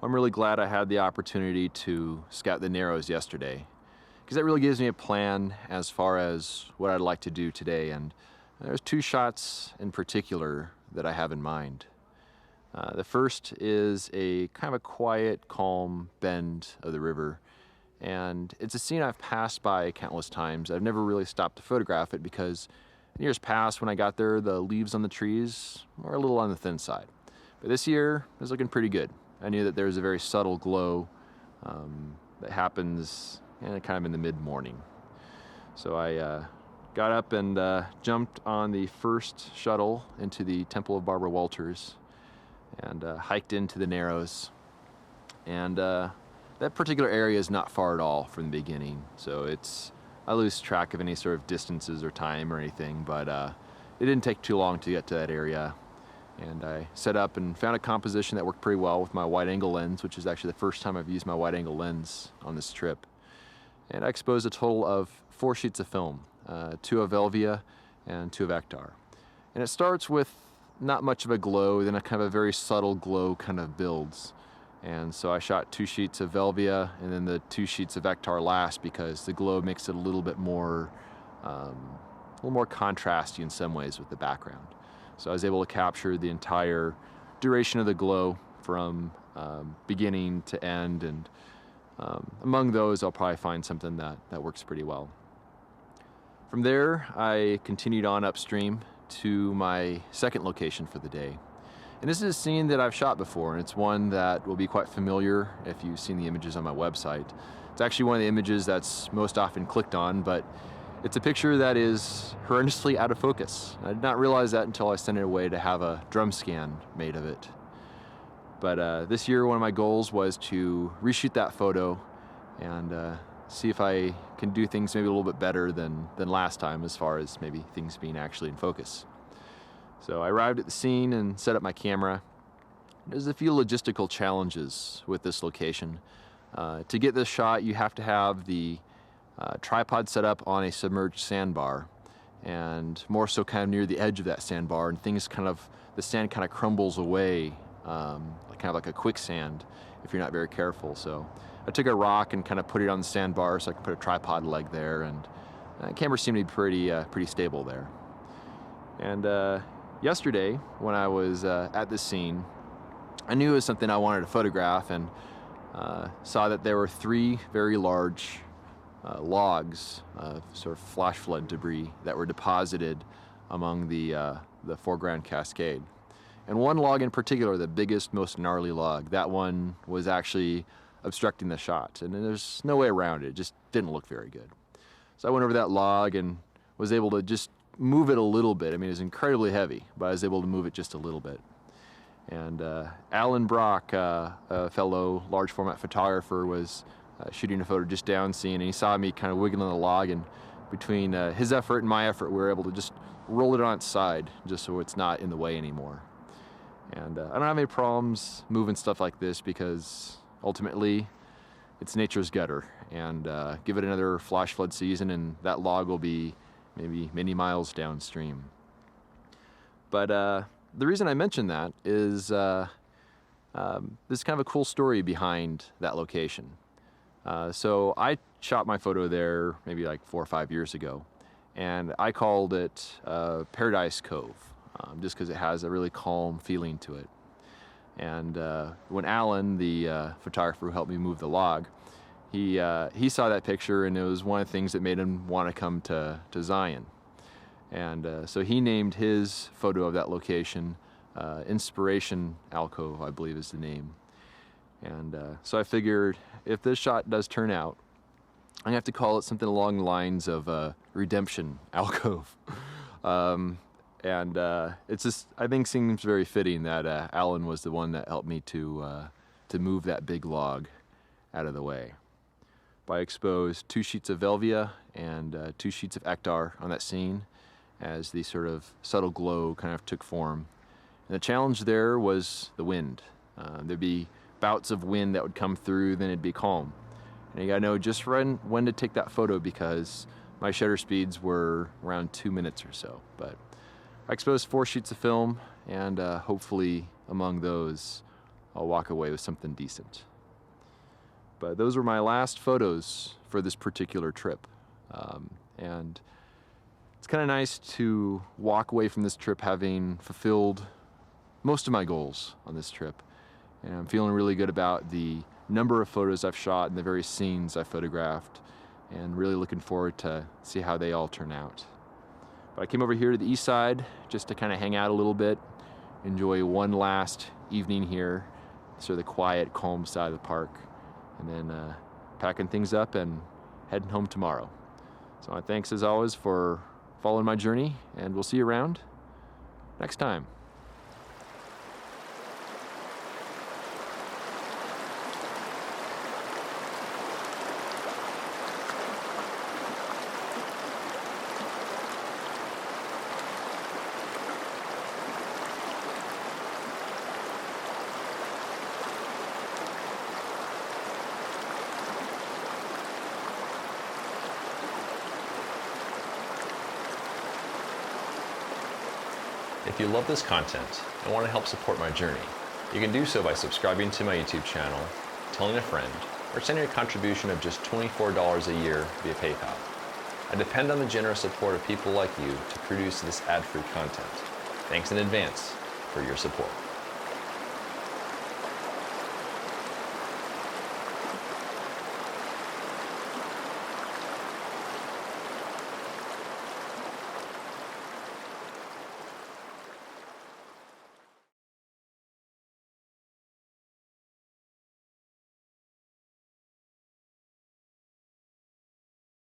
I'm really glad I had the opportunity to scout the Narrows yesterday, because that really gives me a plan as far as what I'd like to do today, and there's two shots in particular that I have in mind. The first is a kind of a quiet, calm bend of the river, and it's a scene I've passed by countless times. I've never really stopped to photograph it because in years past when I got there, the leaves on the trees were a little on the thin side. But this year, it was looking pretty good. I knew that there was a very subtle glow that happens kind of in the mid-morning. So I got up and jumped on the first shuttle into the Temple of Barbara Walters and hiked into the Narrows. And that particular area is not far at all from the beginning, so I lose track of any sort of distances or time or anything, but it didn't take too long to get to that area. And I set up and found a composition that worked pretty well with my wide-angle lens, which is actually the first time I've used my wide-angle lens on this trip. And I exposed a total of 4 sheets of film, 2 of Velvia and 2 of Ektar. And it starts with not much of a glow, then a kind of a very subtle glow kind of builds. And so I shot 2 sheets of Velvia and then the 2 sheets of Ektar last because the glow makes it a little bit more, contrasty in some ways with the background. So I was able to capture the entire duration of the glow from beginning to end, and among those I'll probably find something that works pretty well. From there I continued on upstream to my second location for the day. And this is a scene that I've shot before, and it's one that will be quite familiar if you've seen the images on my website. It's actually one of the images that's most often clicked on, but it's a picture that is horrendously out of focus. I did not realize that until I sent it away to have a drum scan made of it. But this year, one of my goals was to reshoot that photo and see if I can do things maybe a little bit better than last time as far as maybe things being actually in focus. So I arrived at the scene and set up my camera. There's a few logistical challenges with this location. To get this shot, you have to have the tripod set up on a submerged sandbar, and more so kind of near the edge of that sandbar, and the sand kind of crumbles away, kind of like a quicksand if you're not very careful. So I took a rock and kind of put it on the sandbar so I could put a tripod leg there, and the camera seemed to be pretty stable there. And yesterday, when I was at this scene, I knew it was something I wanted to photograph, and saw that there were 3 very large logs of sort of flash flood debris that were deposited among the foreground cascade. And one log in particular, the biggest, most gnarly log, that one was actually obstructing the shot, and there's no way around it. It just didn't look very good. So I went over that log and was able to just move it a little bit. I mean, it was incredibly heavy, but I was able to move it just a little bit. And Alan Brock, a fellow large format photographer, was shooting a photo just downstream, and he saw me kind of wiggling the log, and between his effort and my effort, we were able to just roll it on its side just so it's not in the way anymore. And I don't have any problems moving stuff like this because ultimately it's nature's gutter, and give it another flash flood season and that log will be maybe many miles downstream. But the reason I mention that is there's kind of a cool story behind that location. So I shot my photo there maybe like 4 or 5 years ago, and I called it Paradise Cove, just because it has a really calm feeling to it. And when Alan, the photographer who helped me move the log, he saw that picture, and it was one of the things that made him want to come to Zion. And so he named his photo of that location Inspiration Alcove, I believe is the name. And so I figured if this shot does turn out, I'm gonna have to call it something along the lines of Redemption Alcove. It's just, I think, seems very fitting that Alan was the one that helped me to move that big log out of the way. But I exposed 2 sheets of Velvia and 2 sheets of Ektar on that scene as the sort of subtle glow kind of took form. And the challenge there was the wind. There'd be bouts of wind that would come through, then it'd be calm. And you gotta know just when to take that photo because my shutter speeds were around 2 minutes or so. But I exposed 4 sheets of film, and hopefully among those I'll walk away with something decent. But those were my last photos for this particular trip. And it's kind of nice to walk away from this trip having fulfilled most of my goals on this trip. And I'm feeling really good about the number of photos I've shot and the various scenes I photographed, and really looking forward to see how they all turn out. But I came over here to the east side just to kind of hang out a little bit, enjoy one last evening here, sort of the quiet, calm side of the park, and then packing things up and heading home tomorrow. So thanks as always for following my journey, and we'll see you around next time. If you love this content and want to help support my journey, you can do so by subscribing to my YouTube channel, telling a friend, or sending a contribution of just $24 a year via PayPal. I depend on the generous support of people like you to produce this ad-free content. Thanks in advance for your support.